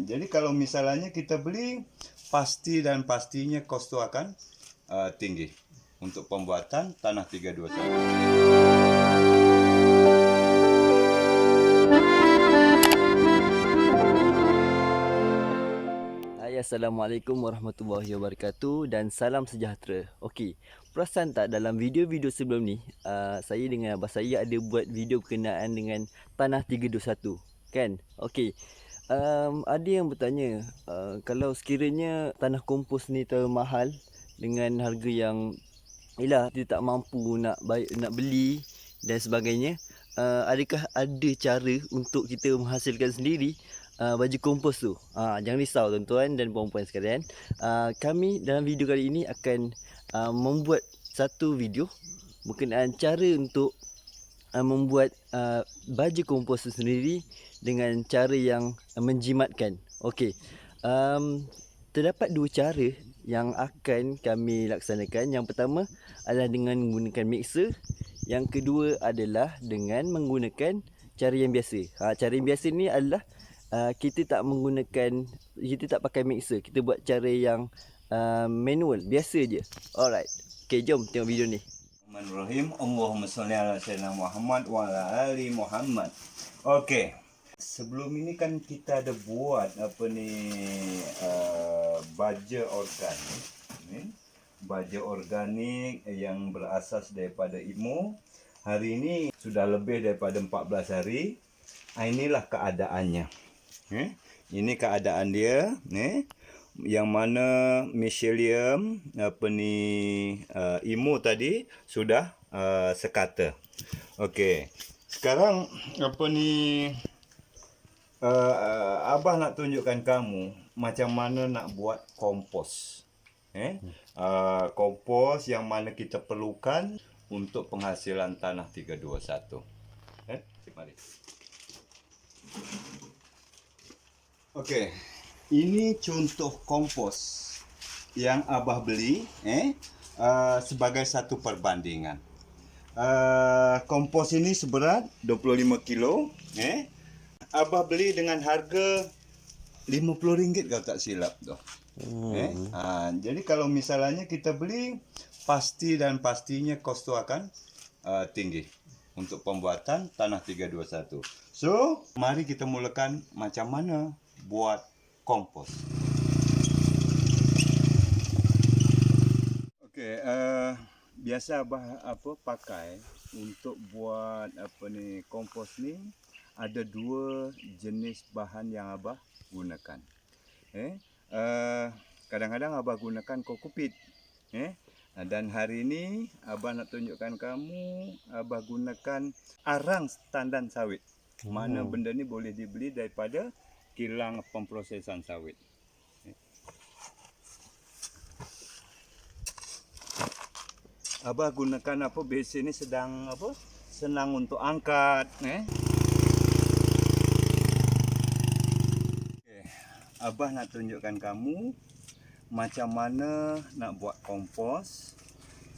Jadi kalau misalnya kita beli, pasti dan pastinya kos itu akan tinggi untuk pembuatan tanah 321. Assalamualaikum warahmatullahi wabarakatuh dan salam sejahtera. Okey, perasan tak dalam video-video sebelum ni, saya dengan abah saya ada buat video berkenaan dengan tanah 321, kan? Okey. Ada yang bertanya, kalau sekiranya tanah kompos ni terlalu mahal dengan harga yang ialah dia tak mampu nak beli dan sebagainya, adakah ada cara untuk kita menghasilkan sendiri baju kompos tu? Jangan risau tuan-tuan dan puan-puan sekalian. Kami dalam video kali ini akan membuat satu video berkenaan cara untuk membuat baju kompos tu sendiri dengan cara yang menjimatkan. Okey. Terdapat dua cara yang akan kami laksanakan. Yang pertama adalah dengan menggunakan mixer. Yang kedua adalah dengan menggunakan cara yang biasa. Cara yang biasa ni adalah kita tak pakai mixer. Kita buat cara yang manual, biasa je. Alright. Okay, jom tengok video ni. Bismillahirrahmanirrahim. Allahumma sholli ala sayyidina Muhammad wa ala ali Muhammad. Okey. Sebelum ini kan kita ada buat baja organik. Baja organik yang berasas daripada IMO. Hari ini sudah lebih daripada 14 hari. Inilah keadaannya. Ini keadaan dia, yang mana miselium IMO tadi sudah sekata. Okey. Sekarang abah nak tunjukkan kamu macam mana nak buat kompos. Kompos yang mana kita perlukan untuk penghasilan tanah 321. Mari. Okey. Ini contoh kompos yang abah beli sebagai satu perbandingan. Kompos ini seberat 25 kilo. Abah beli dengan harga RM50 kalau tak silap tu. Jadi kalau misalnya kita beli, pasti dan pastinya kos tu akan tinggi untuk pembuatan tanah 321. So, mari kita mulakan macam mana buat kompos. Okey, biasa abah pakai untuk buat kompos ni, ada dua jenis bahan yang abah gunakan. Kadang-kadang abah gunakan kokopit. Dan hari ini abah nak tunjukkan kamu, abah gunakan arang tandan sawit. Mana benda ni boleh dibeli daripada kilang pemprosesan sawit. Abah gunakan besi ni senang untuk angkat. Abah nak tunjukkan kamu macam mana nak buat kompos.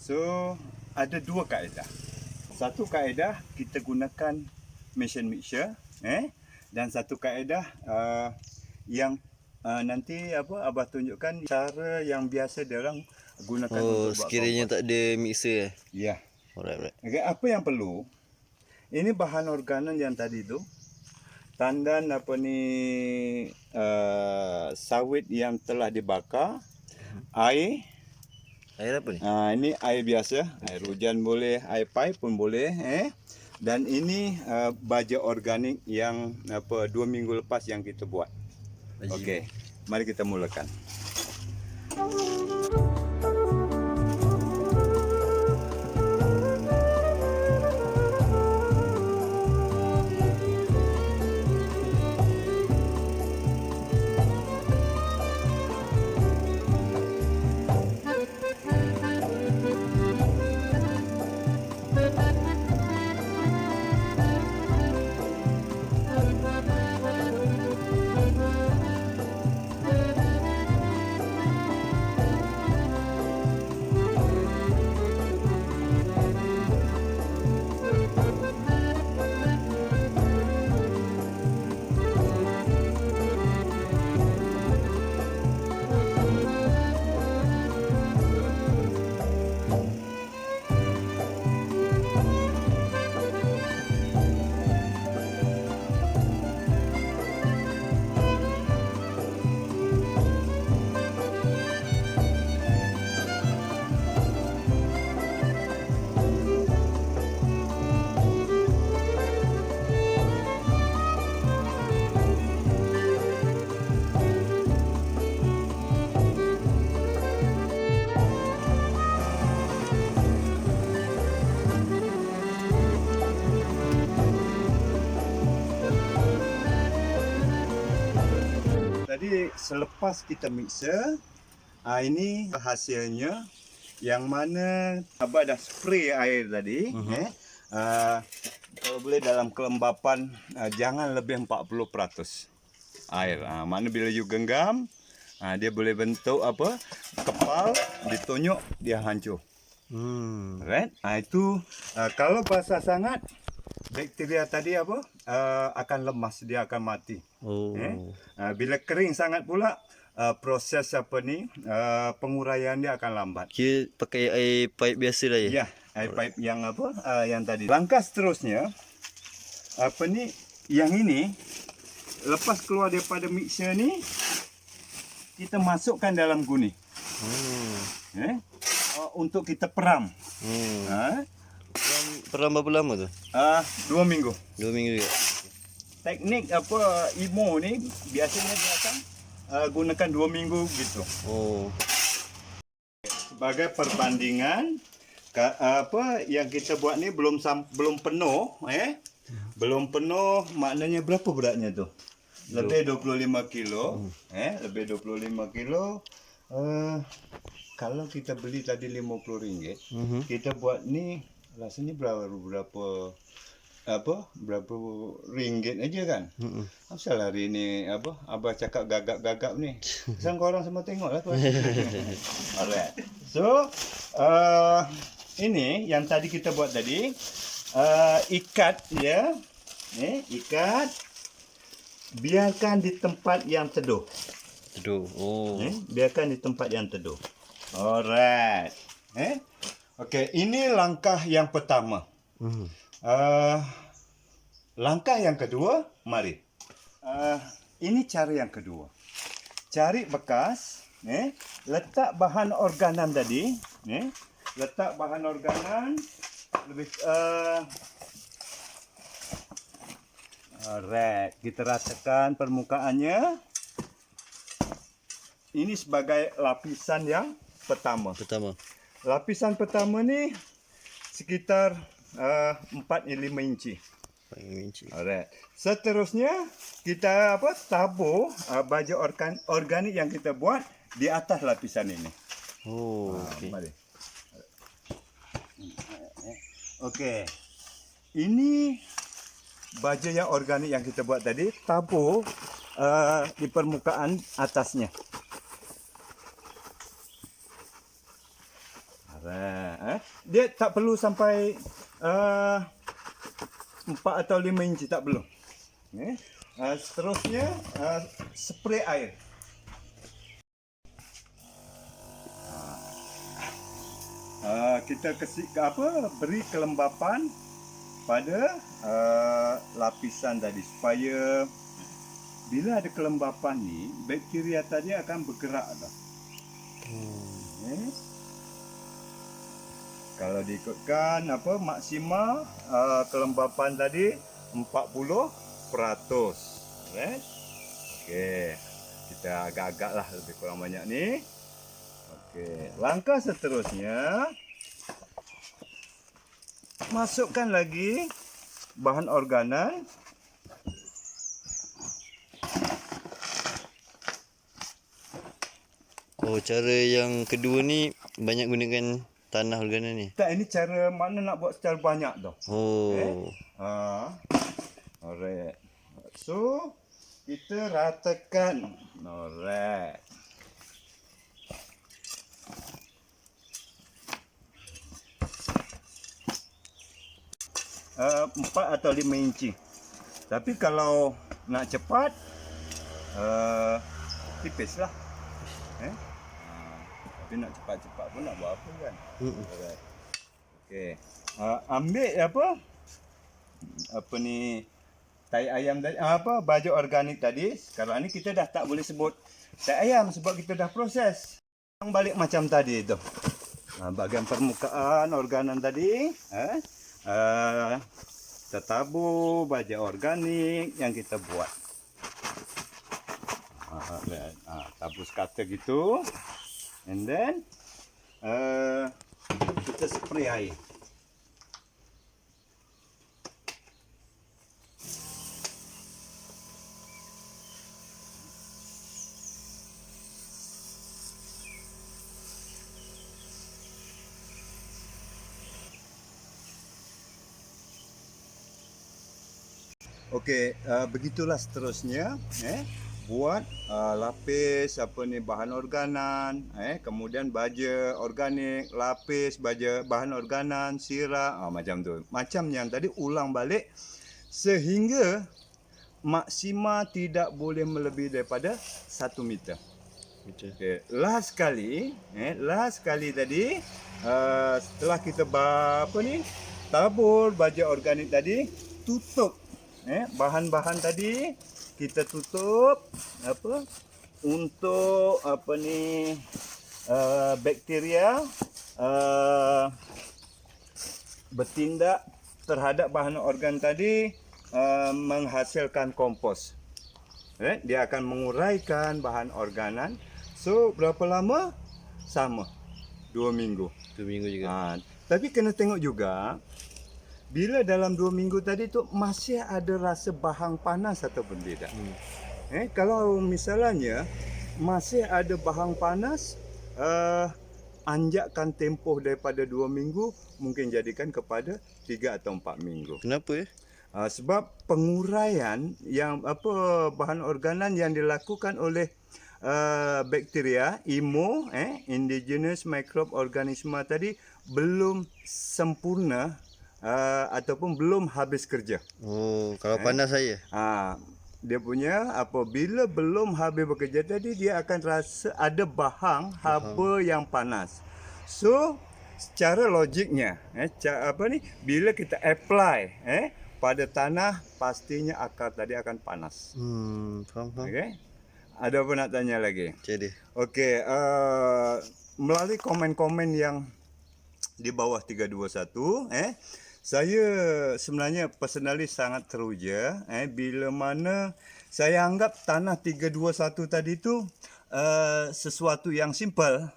So, ada dua kaedah. Satu kaedah kita gunakan mesin mixer, dan satu kaedah yang nanti abah tunjukkan cara yang biasa dia orang gunakan untuk buat sekiranya kompos. Tak ada mixer. Ya. Alright. Okay, apa yang perlu? Ini bahan organik yang tadi tu. Tandan sawit yang telah dibakar, air apa ni? Ini air biasa, air hujan boleh, air pipe pun boleh. Dan ini baja organik yang 2 minggu lepas yang kita buat. Okey, mari kita mulakan. Jadi selepas kita mixer, ini hasilnya. Yang mana Abah dah spray air tadi. Kalau boleh dalam kelembapan jangan lebih 40% air. Mana bila you genggam, dia boleh bentuk apa? Kepal, ditunjuk dia hancur. Right? Itu kalau basah sangat, bakteria tadi apa? Akan lemas, dia akan mati. Bila kering sangat pula, proses apa ni? Penguraian dia akan lambat. Dia pakai air pipe biasa lah ya? Ya, air pipe yang apa? Yang tadi. Langkah seterusnya, apa ni? Yang ini lepas keluar daripada mixer ni, kita masukkan dalam guni. Untuk kita peram. Peram berapa lama tu? 2 minggu. 2 minggu juga. Teknik apa IMO ni biasanya dia akan gunakan 2 minggu gitu. Sebagai perbandingan, apa yang kita buat ni belum penuh, belum penuh, maknanya berapa beratnya tu? Lebih 25 kilo, lebih 25 kilo. Kalau kita beli tadi RM50, kita buat ni rasanya berapa ringgit aja kan? Asal hari ni apa Abah cakap gagap-gagap ni. Sang korang semua tengoklah tu. Alright. So, ini yang tadi kita buat tadi, ikat ya. Ikat. Biarkan di tempat yang teduh. Biarkan di tempat yang teduh. Alright. Okey, ini langkah yang pertama. Langkah yang kedua, mari. Ini cara yang kedua. Cari bekas, letak bahan organan tadi, letak bahan organan lebih alright, kita ratakan permukaannya. Ini sebagai lapisan yang pertama. Lapisan pertama ni sekitar 4-5 inci. Alright. Seterusnya kita tabur baju organik yang kita buat di atas lapisan ini. Mari. Okey. Ini baju yang organik yang kita buat tadi, tabur di permukaan atasnya. Dia tak perlu sampai 4 atau 5 inci, tak perlu. Seterusnya spray air. Kita beri kelembapan pada lapisan tadi supaya bila ada kelembapan ni, bakteria tadi akan bergerak dah. Kalau diikutkan maksimal kelembapan tadi 40%. Okey. Kita agak-agak lah lebih kurang banyak ni. Okey, langkah seterusnya masukkan lagi bahan organan. Cara yang kedua ni banyak gunakan tanah organan ni. Tak, ini cara mana nak buat secara banyak tu. Alright. So, kita ratakan. Alright. 4 atau 5 inci. Tapi kalau nak cepat, tipis lah. Tapi nak cepat-cepat pun nak buat apa kan? Okey. Ambil apa ni, tai ayam tadi, baju organik tadi. Sekarang ni kita dah tak boleh sebut tai ayam sebab kita dah proses. Balik macam tadi tu. Bahagian permukaan organan tadi, kita tabur baju organik yang kita buat. Tabur sekata gitu. And then kita spray air. Okey, begitulah seterusnya, buat lapis bahan organan, kemudian baja organik, lapis bahan organan, sirap, macam tu. Macam yang tadi ulang balik sehingga maksima tidak boleh melebihi daripada 1 meter. Betul. Okay. Last kali tadi setelah kita tabur baja organik tadi, tutup bahan-bahan tadi kita tutup untuk bakteria bertindak terhadap bahan organ tadi, menghasilkan kompos. Dia akan menguraikan bahan organan. So berapa lama? Sama 2 minggu. 2 minggu juga. Tapi kena tengok juga, bila dalam 2 minggu tadi tu masih ada rasa bahang panas ataupun tidak. Kalau misalnya masih ada bahang panas, anjakkan tempoh daripada 2 minggu, mungkin jadikan kepada 3 atau 4 minggu. Kenapa ya? Sebab penguraian yang bahan organan yang dilakukan oleh bakteria indigenous microbe organisme tadi belum sempurna ataupun belum habis kerja. Oh, kalau panas saya. Dia punya apabila belum habis bekerja tadi, dia akan rasa ada bahang haba yang panas. So secara logiknya bila kita apply pada tanah, pastinya akar tadi akan panas. Faham. Okey. Ada apa nak tanya lagi? Jadi. Okey, melalui komen-komen yang di bawah 321, saya sebenarnya personally sangat teruja bila mana saya anggap tanah 321 tadi tu sesuatu yang simple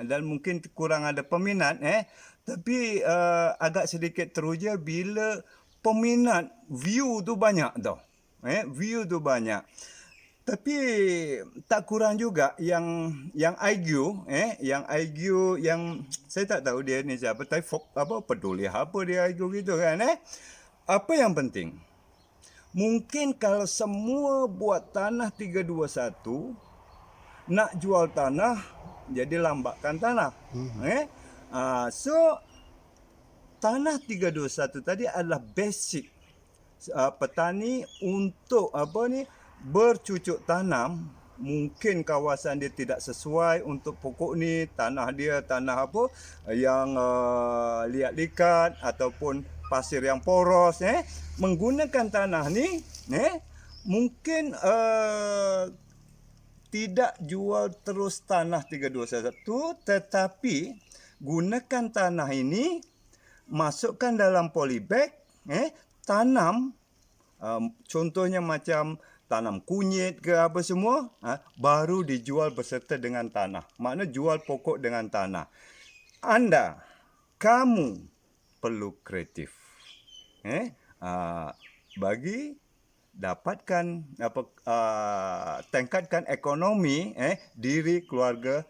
dan mungkin kurang ada peminat tapi agak sedikit teruja bila peminat view tu banyak tau. View tu banyak. Tapi tak kurang juga yang IQ yang saya tak tahu dia ni siapa, tapi peduli apa dia IQ gitu kan Apa yang penting? Mungkin kalau semua buat tanah 321 nak jual tanah, jadi lambatkan tanah. So tanah 321 tadi adalah basic petani untuk bercucuk tanam. Mungkin kawasan dia tidak sesuai untuk pokok ni, tanah dia tanah yang liat-likat ataupun pasir yang poros menggunakan tanah ni mungkin tidak jual terus tanah 321, tetapi gunakan tanah ini, masukkan dalam polybag, tanam, contohnya macam tanam kunyit ke apa semua, baru dijual beserta dengan tanah. Makna jual pokok dengan tanah. Kamu perlu kreatif. Bagi dapatkan tingkatkan ekonomi diri, keluarga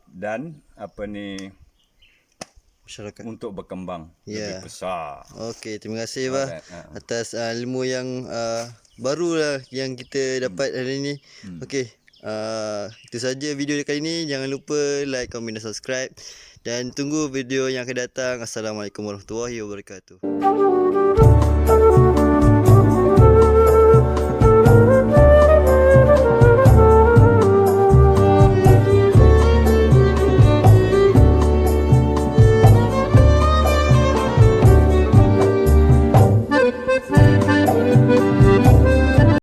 dan masyarakat untuk berkembang lebih besar. Okey, terima kasih Bah atas ilmu yang baru lah yang kita dapat hari ini. Okey, itu saja video kali ini. Jangan lupa like, komen dan subscribe, dan tunggu video yang akan datang. Assalamualaikum warahmatullahi wabarakatuh.